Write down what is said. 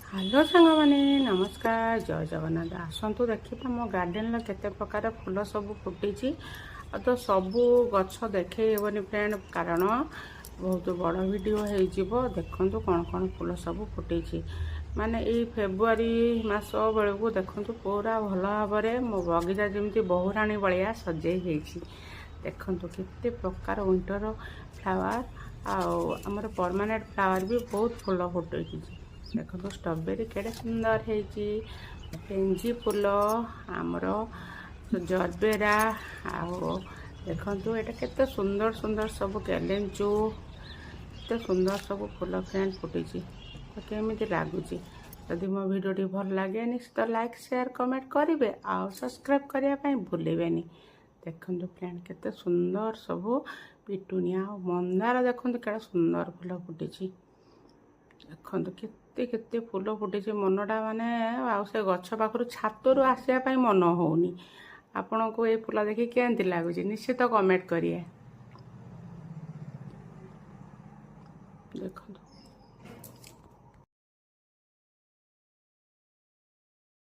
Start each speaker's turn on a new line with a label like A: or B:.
A: Hello सांग माने नमस्कार जय जगन्नाथ आसतु देखिए मो गार्डेन केते प्रकार फूल सब फुटी तो सबू गछ देखनी फ्रेंड कारण बहुत बड़ वीडियो हो देखु कौन कौन फूल सब फुटी माने ये फेब्रुआरी मास बेलू देखु पूरा भल भाव में मो बगीचा जमी बहुराणी भाया सजे देखु केते प्रकार विंटर फ्लावर आमर परमानेंट फ्लावर भी बहुत फूल फुटे देखो स्ट्रॉबेरी केड़े सुंदर है पेंजी फूल आमर जरबेरा आओ देखो ये केते सुंदर सुंदर सब कैलेंचू केते सुंदर सब फूल फ्रेंड फुटी तो केमी लगुच जदि मो भिडियो भल लगे निश्चित लाइक शेयर कमेंट करेंगे आउ सब्सक्राइब करने भूलें देखो फ्रेंड केते सुंदर सब पिटुनिया मंदार देखो केड़े सुंदर फूल फुटी देखो केते केते फूल फुटी मनटा माने आउ से गछ पाखु छातरू आसवाई मन होनी आपन को ये फूल देखिए केमती लगुच निश्चित कमेंट करिए।